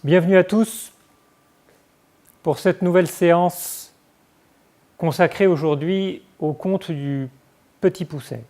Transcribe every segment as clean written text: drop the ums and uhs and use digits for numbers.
Bienvenue à tous pour cette nouvelle séance consacrée aujourd'hui au conte du Petit Poucet.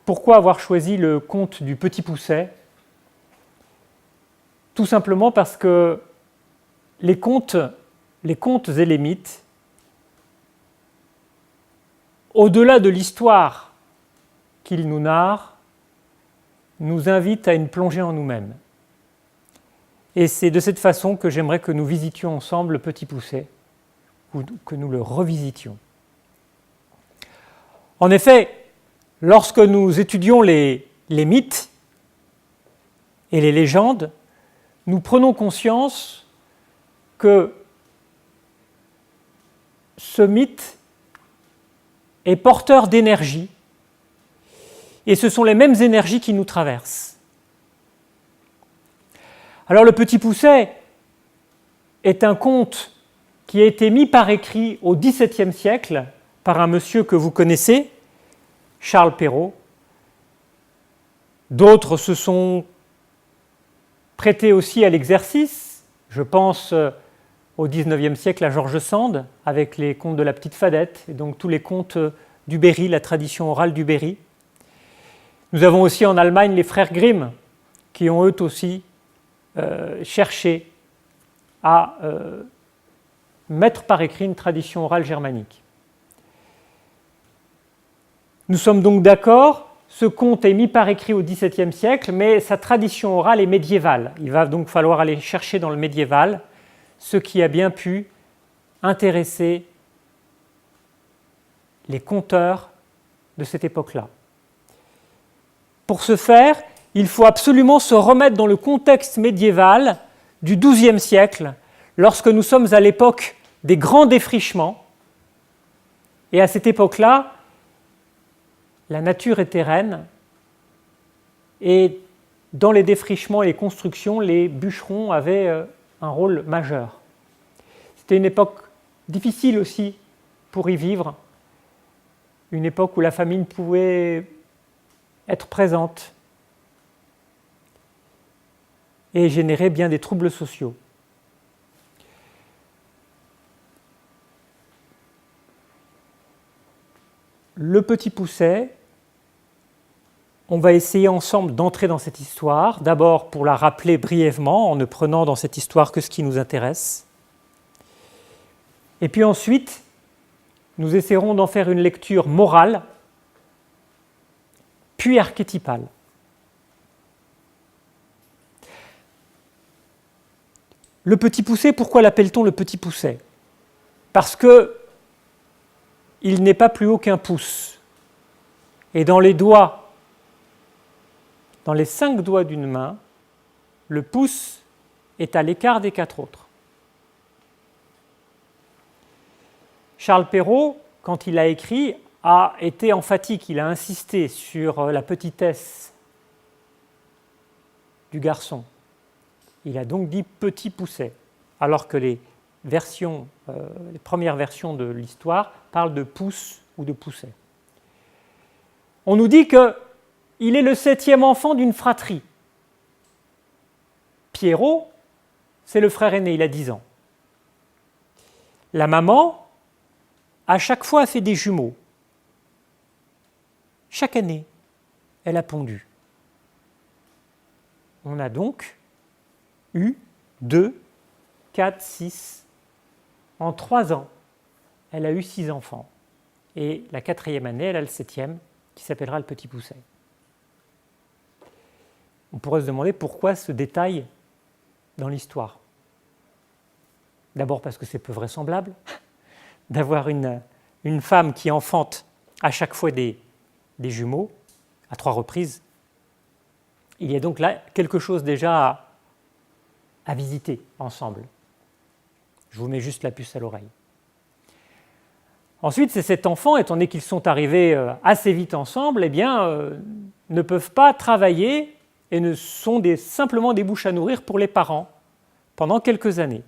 Pourquoi avoir choisi le conte du Petit Poucet? Tout simplement parce que les contes et les mythes, au-delà de l'histoire qu'ils nous narrent, nous invitent à une plongée en nous-mêmes. Et c'est de cette façon que j'aimerais que nous visitions ensemble le Petit Poucet, ou que nous le revisitions. En effet, lorsque nous étudions les mythes et les légendes, nous prenons conscience que ce mythe est porteur d'énergie, et ce sont les mêmes énergies qui nous traversent. Alors le Petit Poucet est un conte qui a été mis par écrit au XVIIe siècle par un monsieur que vous connaissez, Charles Perrault. D'autres se sont prêtés aussi à l'exercice. Je pense au XIXe siècle à George Sand, avec les contes de la petite Fadette, et donc tous les contes du Berry, la tradition orale du Berry. Nous avons aussi en Allemagne les frères Grimm, qui ont eux aussi cherché à mettre par écrit une tradition orale germanique. Nous sommes donc d'accord, ce conte est mis par écrit au XVIIe siècle, mais sa tradition orale est médiévale. Il va donc falloir aller chercher dans le médiéval ce qui a bien pu intéresser les conteurs de cette époque-là. Pour ce faire, il faut absolument se remettre dans le contexte médiéval du XIIe siècle, lorsque nous sommes à l'époque des grands défrichements. Et à cette époque-là, la nature est terrenne, et dans les défrichements et les constructions, les bûcherons avaient un rôle majeur. C'était une époque difficile aussi pour y vivre, une époque où la famine pouvait être présente et générer bien des troubles sociaux. Le Petit Poucet, on va essayer ensemble d'entrer dans cette histoire, d'abord pour la rappeler brièvement, en ne prenant dans cette histoire que ce qui nous intéresse. Et puis ensuite, nous essaierons d'en faire une lecture morale, puis archétypale. Le Petit Poucet, pourquoi l'appelle-t-on le Petit Poucet? Parce que il n'est pas plus haut qu'un pouce. Et dans les doigts, dans les 5 doigts d'une main, le pouce est à l'écart des 4 autres. Charles Perrault, quand il a écrit, a été emphatique, il a insisté sur la petitesse du garçon. Il a donc dit Petit Poucet, alors que les premières versions de l'histoire parlent de pouce ou de poucet. On nous dit qu'il est le 7e enfant d'une fratrie. Pierrot, c'est le frère aîné, il a 10 ans. La maman, à chaque fois, a fait des jumeaux. Chaque année, elle a pondu. On a donc eu 2, 4, 6. En 3 ans, elle a eu 6 enfants. Et la 4e année, elle a le 7e, qui s'appellera le Petit Poucet. On pourrait se demander pourquoi ce détail dans l'histoire. D'abord parce que c'est peu vraisemblable d'avoir une femme qui enfante à chaque fois des jumeaux, à 3 reprises. Il y a donc là quelque chose déjà à visiter ensemble. Je vous mets juste la puce à l'oreille. Ensuite, c'est cet enfant, étant donné qu'ils sont arrivés assez vite ensemble, ne peuvent pas travailler et ne sont simplement des bouches à nourrir pour les parents pendant quelques années.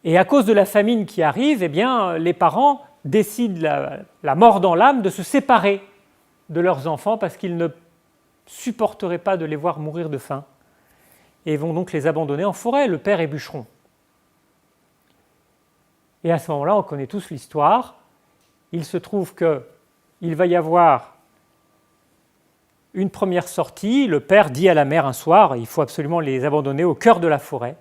Et à cause de la famine qui arrive, les parents décident la mort dans l'âme de se séparer de leurs enfants parce qu'ils ne supporteraient pas de les voir mourir de faim et vont donc les abandonner en forêt. Le père est bûcheron. Et à ce moment-là, on connaît tous l'histoire. Il se trouve qu'il va y avoir une première sortie. Le père dit à la mère un soir, il faut absolument les abandonner au cœur de la forêt.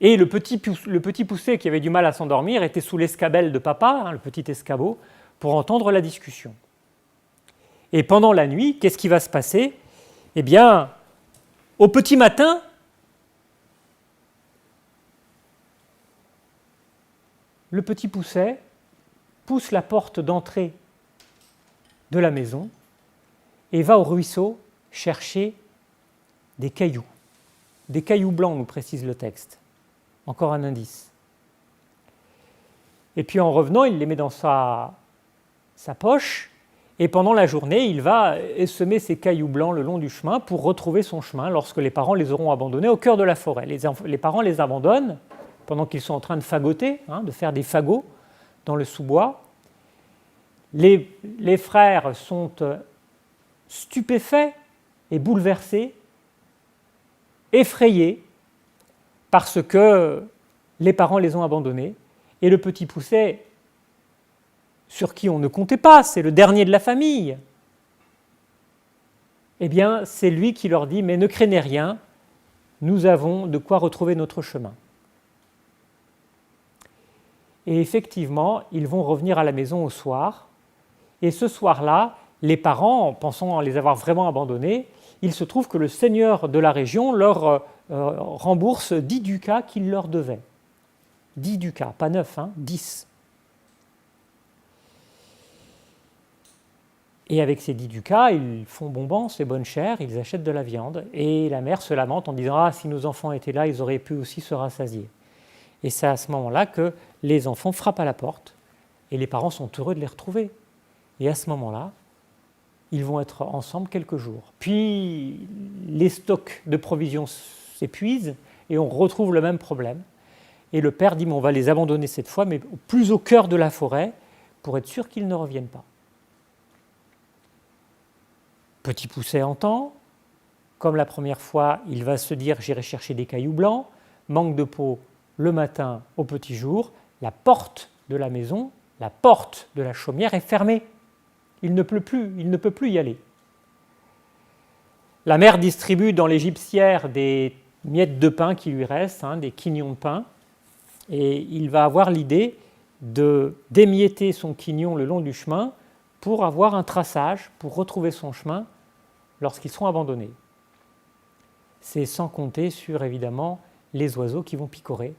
Et le petit poussé qui avait du mal à s'endormir était sous l'escabelle de papa, le petit escabeau, pour entendre la discussion. Et pendant la nuit, qu'est-ce qui va se passer? Eh bien, au petit matin, le petit pousset pousse la porte d'entrée de la maison et va au ruisseau chercher des cailloux blancs, nous précise le texte. Encore un indice. Et puis en revenant, il les met dans sa poche, et pendant la journée, il va essaimer ces cailloux blancs le long du chemin pour retrouver son chemin lorsque les parents les auront abandonnés au cœur de la forêt. Les parents les abandonnent pendant qu'ils sont en train de fagoter, de faire des fagots dans le sous-bois. Les frères sont stupéfaits et bouleversés, effrayés, parce que les parents les ont abandonnés, et le petit pousset, sur qui on ne comptait pas, c'est le dernier de la famille, eh bien, c'est lui qui leur dit « Mais ne craignez rien, nous avons de quoi retrouver notre chemin. » Et effectivement, ils vont revenir à la maison au soir, et ce soir-là, les parents, pensant les avoir vraiment abandonnés, il se trouve que le seigneur de la région leur rembourse 10 ducats qu'il leur devait. 10 ducats, pas 9, 10. Et avec ces 10 ducats, ils font bonbon, c'est bonne chère, ils achètent de la viande. Et la mère se lamente en disant « Ah, si nos enfants étaient là, ils auraient pu aussi se rassasier. » Et c'est à ce moment-là que les enfants frappent à la porte, et les parents sont heureux de les retrouver. Et à ce moment-là, ils vont être ensemble quelques jours. Puis, les stocks de provisions s'épuisent, et on retrouve le même problème. Et le père dit, on va les abandonner cette fois, mais plus au cœur de la forêt, pour être sûr qu'ils ne reviennent pas. Petit pousset entend, comme la première fois, il va se dire, j'irai chercher des cailloux blancs, manque de peau le matin au petit jour, la porte de la maison, la porte de la chaumière est fermée. Il ne peut plus y aller. La mère distribue dans les gibecières des miettes de pain qui lui restent, des quignons de pain, et il va avoir l'idée d'émietter son quignon le long du chemin pour avoir un traçage, pour retrouver son chemin lorsqu'ils seront abandonnés. C'est sans compter sur, évidemment, les oiseaux qui vont picorer.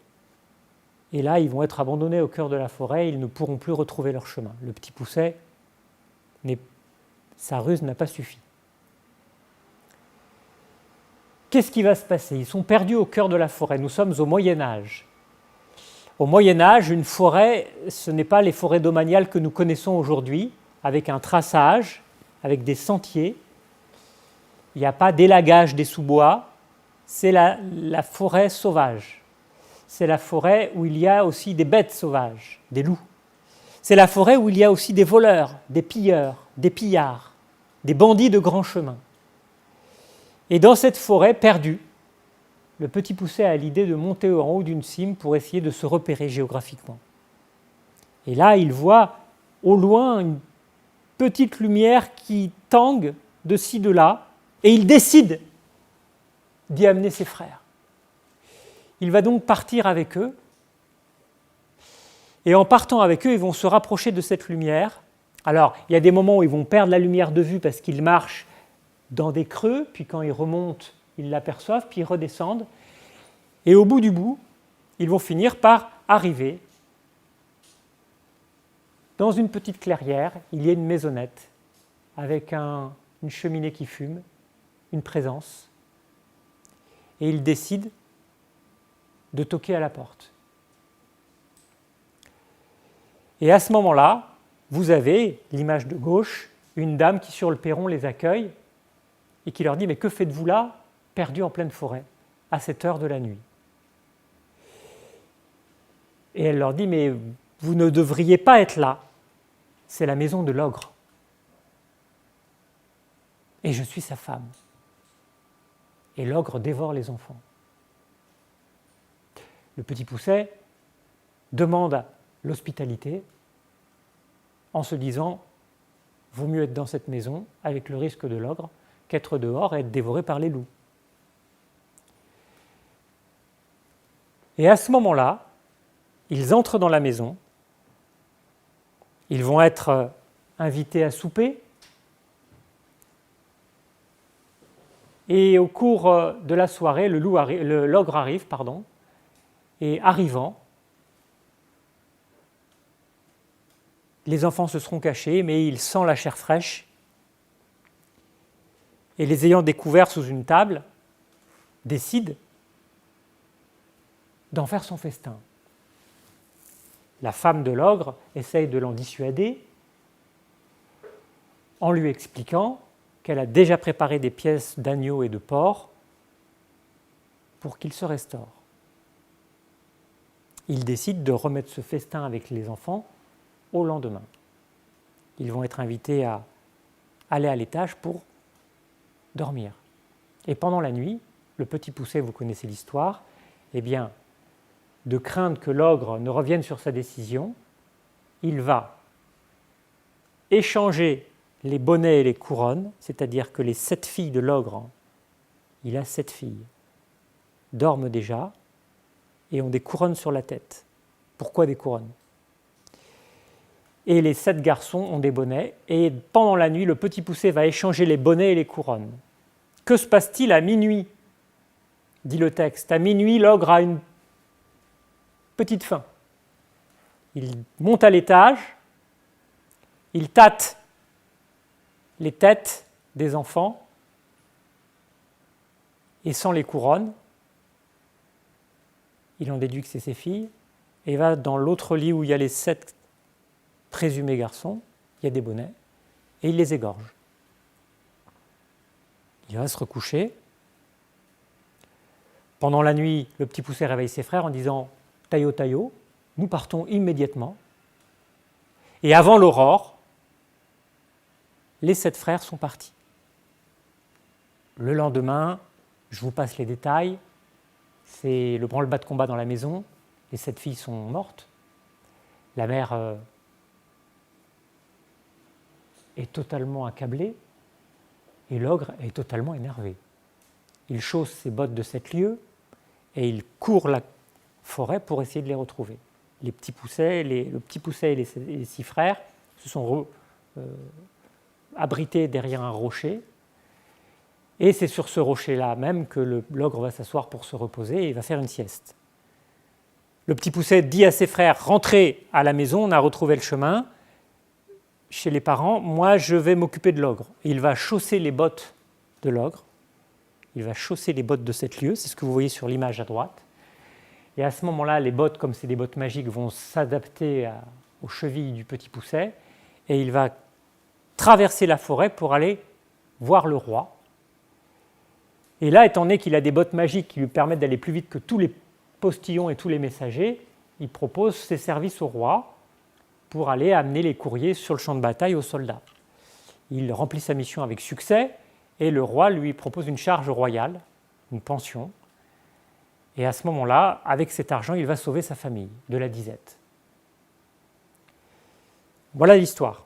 Et là, ils vont être abandonnés au cœur de la forêt, ils ne pourront plus retrouver leur chemin. Le petit pousset, sa ruse n'a pas suffi. Qu'est-ce qui va se passer? Ils sont perdus au cœur de la forêt. Nous sommes au Moyen-Âge. Au Moyen-Âge, une forêt, ce n'est pas les forêts domaniales que nous connaissons aujourd'hui, avec un traçage, avec des sentiers. Il n'y a pas d'élagage des sous-bois, c'est la forêt sauvage. C'est la forêt où il y a aussi des bêtes sauvages, des loups. C'est la forêt où il y a aussi des voleurs, des pilleurs, des pillards, des bandits de grand chemin. Et dans cette forêt perdue, le petit pousset a l'idée de monter en haut d'une cime pour essayer de se repérer géographiquement. Et là, il voit au loin une petite lumière qui tangue de ci, de là, et il décide d'y amener ses frères. Il va donc partir avec eux, et en partant avec eux, ils vont se rapprocher de cette lumière. Alors, il y a des moments où ils vont perdre la lumière de vue parce qu'ils marchent dans des creux, puis quand ils remontent, ils l'aperçoivent, puis ils redescendent. Et au bout du bout, ils vont finir par arriver dans une petite clairière. Il y a une maisonnette avec une cheminée qui fume, une présence. Et ils décident de toquer à la porte. Et à ce moment-là, vous avez, l'image de gauche, une dame qui sur le perron les accueille et qui leur dit « Mais que faites-vous là, perdus en pleine forêt, à cette heure de la nuit ?» Et elle leur dit « Mais vous ne devriez pas être là, c'est la maison de l'ogre. Et je suis sa femme. » et l'ogre dévore les enfants. Le petit Pousset demande l'hospitalité en se disant « vaut mieux être dans cette maison avec le risque de l'ogre qu'être dehors et être dévoré par les loups ». Et à ce moment-là, ils entrent dans la maison, ils vont être invités à souper, et au cours de la soirée, l'ogre arrive, et arrivant, les enfants se seront cachés, mais il sent la chair fraîche, et les ayant découverts sous une table, décide d'en faire son festin. La femme de l'ogre essaye de l'en dissuader en lui expliquant qu'elle a déjà préparé des pièces d'agneau et de porc pour qu'il se restaure. Il décide de remettre ce festin avec les enfants au lendemain. Ils vont être invités à aller à l'étage pour dormir. Et pendant la nuit, le petit Pousset, vous connaissez l'histoire, eh bien, de crainte que l'ogre ne revienne sur sa décision, il va échanger les bonnets et les couronnes, c'est-à-dire que les 7 filles de l'ogre, il a 7 filles, dorment déjà et ont des couronnes sur la tête. Pourquoi des couronnes ? Et les 7 garçons ont des bonnets, et pendant la nuit, le petit Pousset va échanger les bonnets et les couronnes. Que se passe-t-il à minuit ? Dit le texte. À minuit, l'ogre a une petite faim. Il monte à l'étage, il tâte les têtes des enfants et sans les couronnes, il en déduit que c'est ses filles, et va dans l'autre lit où il y a les 7 présumés garçons, il y a des bonnets, et il les égorge. Il va se recoucher. Pendant la nuit, le petit Pousset réveille ses frères en disant « Taillot, taillot, nous partons immédiatement ». Et avant l'aurore, les 7 frères sont partis. Le lendemain, je vous passe les détails, c'est le branle-bas de combat dans la maison, les 7 filles sont mortes, la mère est totalement accablée et l'ogre est totalement énervé. Il chausse ses bottes de 7 lieues et il court la forêt pour essayer de les retrouver. Le petit Pousset et les 6 frères se sont abrités derrière un rocher, et c'est sur ce rocher-là même que l'ogre va s'asseoir pour se reposer et il va faire une sieste. Le petit Pousset dit à ses frères « Rentrez à la maison, on a retrouvé le chemin, chez les parents, moi je vais m'occuper de l'ogre. » Il va chausser les bottes de l'ogre, il va chausser les bottes de 7 lieues, c'est ce que vous voyez sur l'image à droite. Et à ce moment-là, les bottes, comme c'est des bottes magiques, vont s'adapter aux chevilles du petit Pousset, et il va traverser la forêt pour aller voir le roi. Et là, étant donné qu'il a des bottes magiques qui lui permettent d'aller plus vite que tous les postillons et tous les messagers, il propose ses services au roi pour aller amener les courriers sur le champ de bataille aux soldats. Il remplit sa mission avec succès, et le roi lui propose une charge royale, une pension. Et à ce moment-là, avec cet argent, il va sauver sa famille de la disette. Voilà l'histoire.